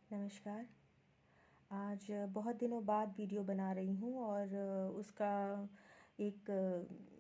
नमस्कार। आज बहुत दिनों बाद वीडियो बना रही हूँ और उसका एक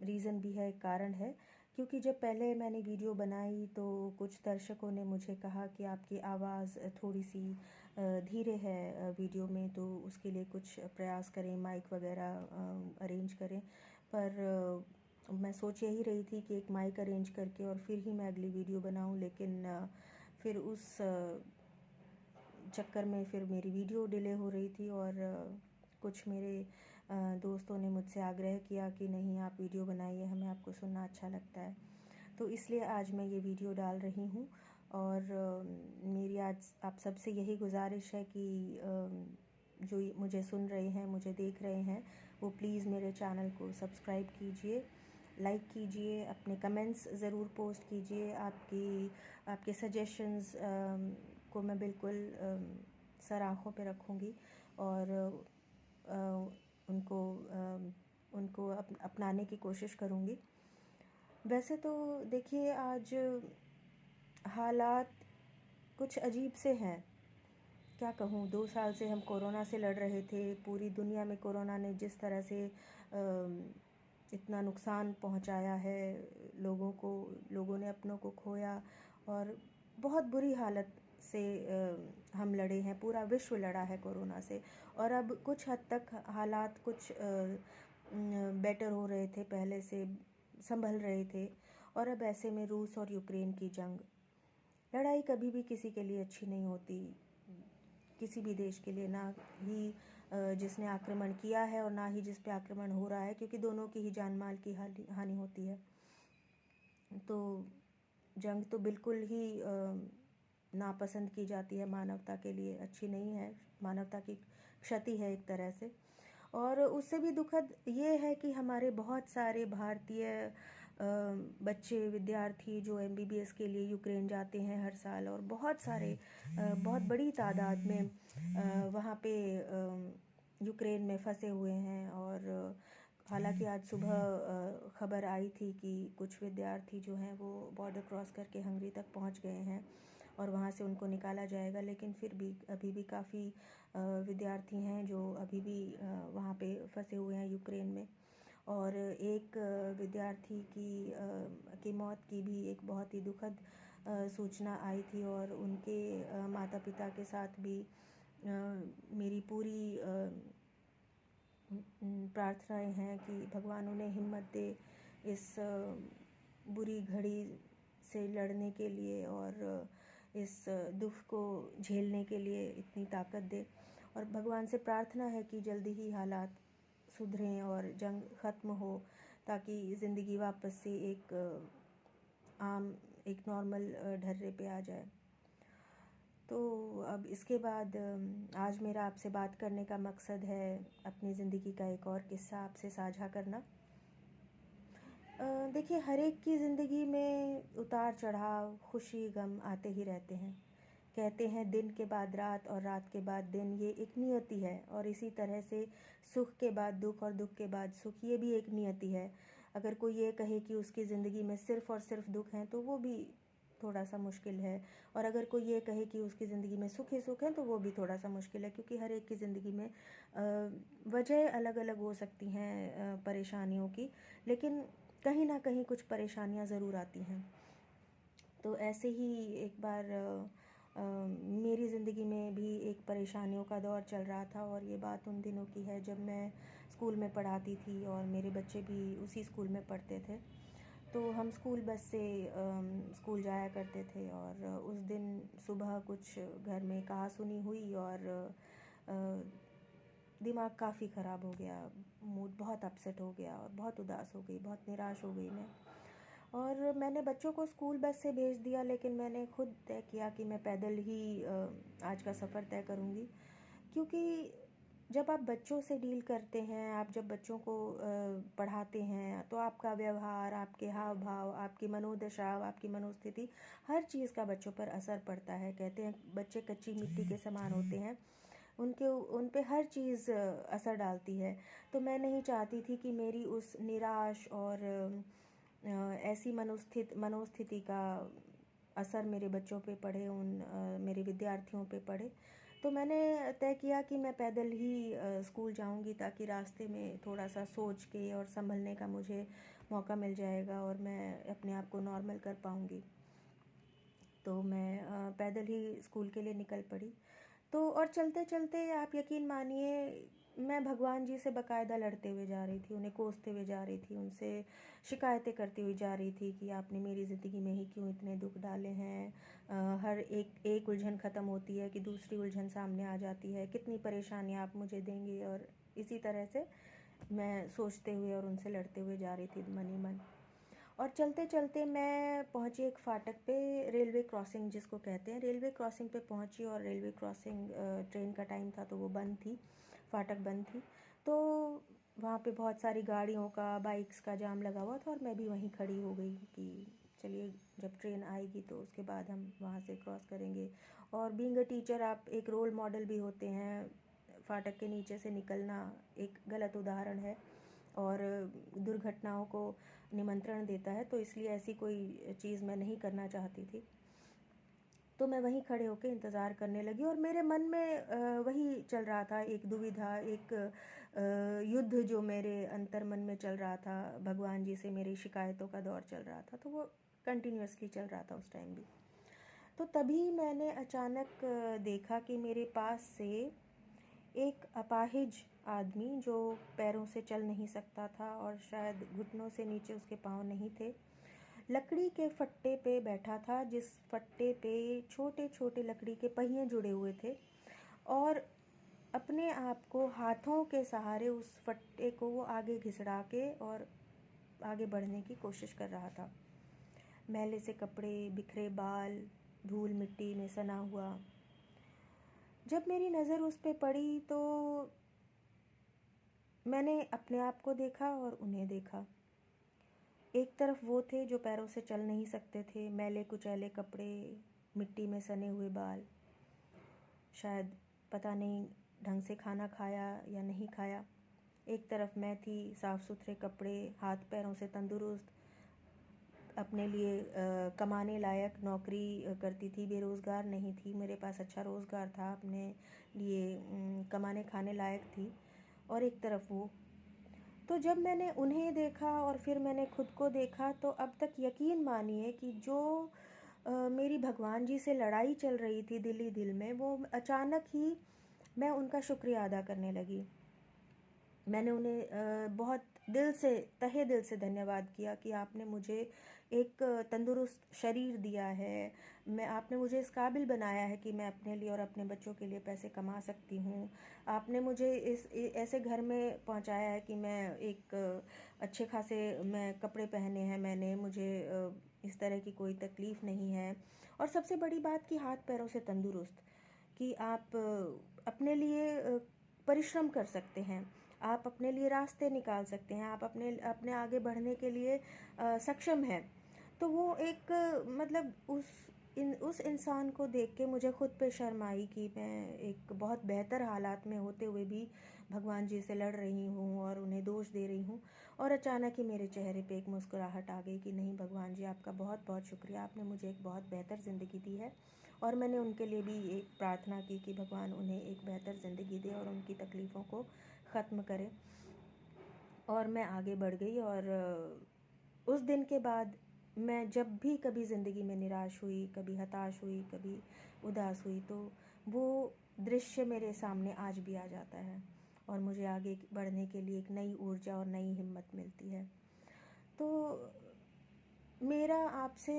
रीज़न भी है, एक कारण है। क्योंकि जब पहले मैंने वीडियो बनाई तो कुछ दर्शकों ने मुझे कहा कि आपकी आवाज़ थोड़ी सी धीरे है वीडियो में, तो उसके लिए कुछ प्रयास करें, माइक वगैरह अरेंज करें। पर मैं सोच यही रही थी कि एक माइक अरेंज करके और फिर ही मैं अगली वीडियो बनाऊँ, लेकिन फिर उस चक्कर में फिर मेरी वीडियो डिले हो रही थी और कुछ मेरे दोस्तों ने मुझसे आग्रह किया कि नहीं, आप वीडियो बनाइए, हमें आपको सुनना अच्छा लगता है। तो इसलिए आज मैं ये वीडियो डाल रही हूँ और मेरी आज आप सबसे यही गुजारिश है कि जो मुझे सुन रहे हैं, मुझे देख रहे हैं, वो प्लीज़ मेरे चैनल को सब्सक्राइब कीजिए, लाइक कीजिए, अपने कमेंट्स ज़रूर पोस्ट कीजिए। आपके सजेशंस को मैं बिल्कुल सर आँखों पे रखूँगी और उनको अपनाने की कोशिश करूँगी। वैसे तो देखिए, आज हालात कुछ अजीब से हैं। क्या कहूँ, 2 साल से हम कोरोना से लड़ रहे थे। पूरी दुनिया में कोरोना ने जिस तरह से इतना नुकसान पहुंचाया है लोगों को, लोगों ने अपनों को खोया और बहुत बुरी हालत से हम लड़े हैं। पूरा विश्व लड़ा है कोरोना से और अब कुछ हद तक हालात कुछ बेटर हो रहे थे, पहले से संभल रहे थे। और अब ऐसे में रूस और यूक्रेन की जंग, लड़ाई कभी भी किसी के लिए अच्छी नहीं होती, किसी भी देश के लिए, ना ही जिसने आक्रमण किया है और ना ही जिस पे आक्रमण हो रहा है, क्योंकि दोनों की ही जान माल की हानि होती है। तो जंग तो बिल्कुल ही नापसंद की जाती है, मानवता के लिए अच्छी नहीं है, मानवता की क्षति है एक तरह से। और उससे भी दुखद ये है कि हमारे बहुत सारे भारतीय बच्चे, विद्यार्थी जो MBBS के लिए यूक्रेन जाते हैं हर साल, और बहुत सारे बहुत बड़ी तादाद में वहाँ पे यूक्रेन में फंसे हुए हैं। और हालांकि आज सुबह खबर आई थी कि कुछ विद्यार्थी जो हैं वो बॉर्डर क्रॉस करके हंगरी तक पहुँच गए हैं और वहाँ से उनको निकाला जाएगा, लेकिन फिर भी अभी भी काफ़ी विद्यार्थी हैं जो अभी भी वहाँ पे फंसे हुए हैं यूक्रेन में। और एक विद्यार्थी की मौत की भी एक बहुत ही दुखद सूचना आई थी और उनके माता पिता के साथ भी मेरी पूरी प्रार्थनाएं हैं कि भगवान उन्हें हिम्मत दे इस बुरी घड़ी से लड़ने के लिए और इस दुख को झेलने के लिए इतनी ताकत दे। और भगवान से प्रार्थना है कि जल्दी ही हालात सुधरें और जंग ख़त्म हो, ताकि ज़िंदगी वापस से एक नॉर्मल ढर्रे पे आ जाए। तो अब इसके बाद आज मेरा आपसे बात करने का मकसद है अपनी ज़िंदगी का एक और किस्सा आपसे साझा करना। देखिए, हर एक की ज़िंदगी में उतार चढ़ाव, खुशी गम आते ही रहते हैं। कहते हैं दिन के बाद रात और रात के बाद दिन, ये एक नियति है। और इसी तरह से सुख के बाद दुख और दुख के बाद सुख, ये भी एक नियति है। अगर कोई ये कहे कि उसकी ज़िंदगी में सिर्फ़ और सिर्फ दुख हैं, तो वो भी थोड़ा सा मुश्किल है। और अगर कोई ये कहे कि उसकी ज़िंदगी में सुख ही सुख है, तो वो भी थोड़ा सा मुश्किल है, क्योंकि हर एक की ज़िंदगी में वजह अलग अलग हो सकती हैं परेशानियों की, लेकिन कहीं ना कहीं कुछ परेशानियां ज़रूर आती हैं। तो ऐसे ही एक बार मेरी ज़िंदगी में भी एक परेशानियों का दौर चल रहा था। और ये बात उन दिनों की है जब मैं स्कूल में पढ़ाती थी और मेरे बच्चे भी उसी स्कूल में पढ़ते थे। तो हम स्कूल बस से स्कूल जाया करते थे और उस दिन सुबह कुछ घर में कहासुनी हुई और दिमाग काफ़ी ख़राब हो गया, मूड बहुत अपसेट हो गया और बहुत उदास हो गई, बहुत निराश हो गई मैं। और मैंने बच्चों को स्कूल बस से भेज दिया, लेकिन मैंने खुद तय किया कि मैं पैदल ही आज का सफ़र तय करूँगी। क्योंकि जब आप बच्चों से डील करते हैं, आप जब बच्चों को पढ़ाते हैं, तो आपका व्यवहार, आपके हाव भाव, आपकी मनोदशा, आपकी मनोस्थिति, हर चीज़ का बच्चों पर असर पड़ता है। कहते हैं बच्चे कच्ची मिट्टी के समान होते हैं, उन पे हर चीज़ असर डालती है। तो मैं नहीं चाहती थी कि मेरी उस निराश और ऐसी मनोस्थिति का असर मेरे बच्चों पे पड़े, मेरे विद्यार्थियों पे पड़े। तो मैंने तय किया कि मैं पैदल ही स्कूल जाऊंगी, ताकि रास्ते में थोड़ा सा सोच के और संभलने का मुझे मौका मिल जाएगा और मैं अपने आप को नॉर्मल कर पाऊंगी। तो मैं पैदल ही स्कूल के लिए निकल पड़ी। तो और चलते चलते आप यकीन मानिए, मैं भगवान जी से बाकायदा लड़ते हुए जा रही थी, उन्हें कोसते हुए जा रही थी, उनसे शिकायतें करती हुई जा रही थी कि आपने मेरी ज़िंदगी में ही क्यों इतने दुख डाले हैं। हर एक उलझन ख़त्म होती है कि दूसरी उलझन सामने आ जाती है, कितनी परेशानियाँ आप मुझे देंगे। और इसी तरह से मैं सोचते हुए और उनसे लड़ते हुए जा रही थी मन ही मन। और चलते चलते मैं पहुंची एक फाटक पे, रेलवे क्रॉसिंग जिसको कहते हैं, रेलवे क्रॉसिंग पे पहुंची। और रेलवे क्रॉसिंग, ट्रेन का टाइम था तो वो बंद थी, फाटक बंद थी। तो वहाँ पे बहुत सारी गाड़ियों का, बाइक्स का जाम लगा हुआ था और मैं भी वहीं खड़ी हो गई कि चलिए जब ट्रेन आएगी तो उसके बाद हम वहाँ से क्रॉस करेंगे। और बीइंग अ टीचर आप एक रोल मॉडल भी होते हैं। फाटक के नीचे से निकलना एक गलत उदाहरण है और दुर्घटनाओं को निमंत्रण देता है, तो इसलिए ऐसी कोई चीज़ मैं नहीं करना चाहती थी। तो मैं वहीं खड़े होकर इंतज़ार करने लगी और मेरे मन में वही चल रहा था, एक दुविधा, एक युद्ध जो मेरे अंतर मन में चल रहा था। भगवान जी से मेरी शिकायतों का दौर चल रहा था, तो वो कंटिन्यूअसली चल रहा था उस टाइम भी। तो तभी मैंने अचानक देखा कि मेरे पास से एक अपाहिज आदमी, जो पैरों से चल नहीं सकता था और शायद घुटनों से नीचे उसके पाँव नहीं थे, लकड़ी के फट्टे पे बैठा था, जिस फट्टे पे छोटे छोटे लकड़ी के पहिए जुड़े हुए थे। और अपने आप को हाथों के सहारे उस फट्टे को वो आगे घिसड़ा के और आगे बढ़ने की कोशिश कर रहा था। मैले से कपड़े, बिखरे बाल, धूल मिट्टी में सना हुआ। जब मेरी नज़र उस पे पड़ी तो मैंने अपने आप को देखा और उन्हें देखा। एक तरफ वो थे जो पैरों से चल नहीं सकते थे, मैले कुचैले कपड़े, मिट्टी में सने हुए बाल, शायद पता नहीं ढंग से खाना खाया या नहीं खाया। एक तरफ मैं थी, साफ़ सुथरे कपड़े, हाथ पैरों से तंदुरुस्त, अपने लिए कमाने लायक नौकरी करती थी, बेरोज़गार नहीं थी, मेरे पास अच्छा रोज़गार था, अपने लिए कमाने खाने लायक थी। और एक तरफ वो। तो जब मैंने उन्हें देखा और फिर मैंने खुद को देखा, तो अब तक यकीन मानिए कि जो मेरी भगवान जी से लड़ाई चल रही थी दिल ही दिल में, वो अचानक ही मैं उनका शुक्रिया अदा करने लगी। मैंने उन्हें बहुत दिल से, तहे दिल से धन्यवाद किया कि आपने मुझे एक तंदुरुस्त शरीर दिया है, आपने मुझे इस काबिल बनाया है कि मैं अपने लिए और अपने बच्चों के लिए पैसे कमा सकती हूँ। आपने मुझे ऐसे घर में पहुँचाया है कि मैं एक अच्छे खासे मैं कपड़े पहने हैं मैंने, मुझे इस तरह की कोई तकलीफ़ नहीं है। और सबसे बड़ी बात कि हाथ पैरों से तंदुरुस्त, कि आप अपने लिए परिश्रम कर सकते हैं, आप अपने लिए रास्ते निकाल सकते हैं, आप अपने आगे बढ़ने के लिए सक्षम हैं। तो वो एक मतलब उस इंसान को देख के मुझे खुद पे शर्म आई कि मैं एक बहुत बेहतर हालात में होते हुए भी भगवान जी से लड़ रही हूँ और उन्हें दोष दे रही हूँ। और अचानक ही मेरे चेहरे पे एक मुस्कुराहट आ गई कि नहीं भगवान जी, आपका बहुत बहुत शुक्रिया, आपने मुझे एक बहुत बेहतर ज़िंदगी दी है। और मैंने उनके लिए भी एक प्रार्थना की कि भगवान उन्हें एक बेहतर ज़िंदगी दे और उनकी तकलीफ़ों को ख़त्म करे। और मैं आगे बढ़ गई। और उस दिन के बाद मैं जब भी कभी ज़िंदगी में निराश हुई, कभी हताश हुई, कभी उदास हुई, तो वो दृश्य मेरे सामने आज भी आ जाता है और मुझे आगे बढ़ने के लिए एक नई ऊर्जा और नई हिम्मत मिलती है। तो मेरा आपसे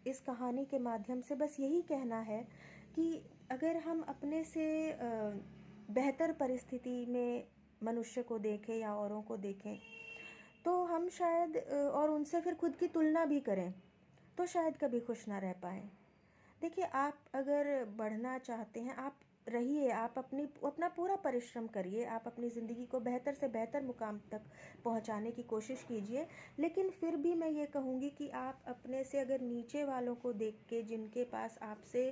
इस कहानी के माध्यम से बस यही कहना है कि अगर हम अपने से बेहतर परिस्थिति में मनुष्य को देखें या औरों को देखें, तो हम शायद और उनसे फिर खुद की तुलना भी करें, तो शायद कभी खुश ना रह पाएँ। देखिए, आप अगर बढ़ना चाहते हैं, आप रहिए, आप अपना पूरा परिश्रम करिए, आप अपनी ज़िंदगी को बेहतर से बेहतर मुकाम तक पहुंचाने की कोशिश कीजिए। लेकिन फिर भी मैं ये कहूँगी कि आप अपने से अगर नीचे वालों को देख के, जिनके पास आपसे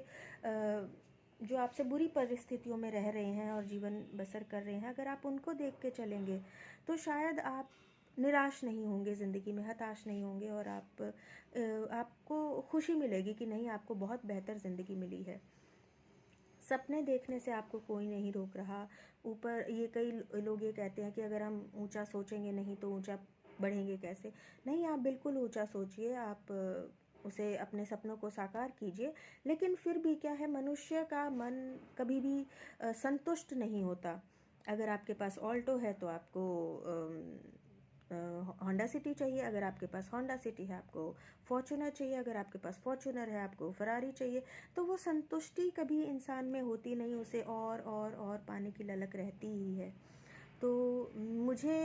जो आपसे बुरी परिस्थितियों में रह रहे हैं और जीवन बसर कर रहे हैं, अगर आप उनको देख के चलेंगे, तो शायद आप निराश नहीं होंगे ज़िंदगी में, हताश नहीं होंगे, और आपको खुशी मिलेगी कि नहीं, आपको बहुत बेहतर ज़िंदगी मिली है। सपने देखने से आपको कोई नहीं रोक रहा। ऊपर ये कई लोग ये कहते हैं कि अगर हम ऊंचा सोचेंगे नहीं तो ऊंचा बढ़ेंगे कैसे। नहीं, आप बिल्कुल ऊंचा सोचिए, आप उसे, अपने सपनों को साकार कीजिए। लेकिन फिर भी क्या है, मनुष्य का मन कभी भी संतुष्ट नहीं होता। अगर आपके पास ऑल्टो है तो आपको होंडा सिटी चाहिए, अगर आपके पास होंडा सिटी है आपको फॉर्च्यूनर चाहिए, अगर आपके पास फॉर्च्यूनर है आपको फरारी चाहिए। तो वो संतुष्टि कभी इंसान में होती नहीं, उसे और पाने की ललक रहती ही है। तो मुझे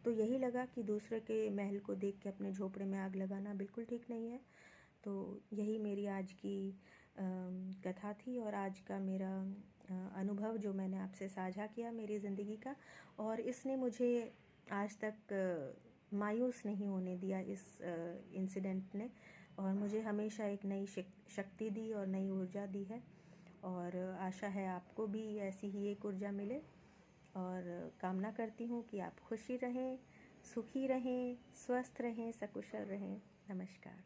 तो यही लगा कि दूसरे के महल को देख के अपने झोपड़े में आग लगाना बिल्कुल ठीक नहीं है। तो यही मेरी आज की कथा थी, और आज का मेरा अनुभव जो मैंने आपसे साझा किया मेरी ज़िंदगी का। और इसने मुझे आज तक मायूस नहीं होने दिया, इस इंसिडेंट ने, और मुझे हमेशा एक नई शक्ति दी और नई ऊर्जा दी है। और आशा है आपको भी ऐसी ही एक ऊर्जा मिले, और कामना करती हूँ कि आप खुशी रहें, सुखी रहें, स्वस्थ रहें, सकुशल रहें। नमस्कार।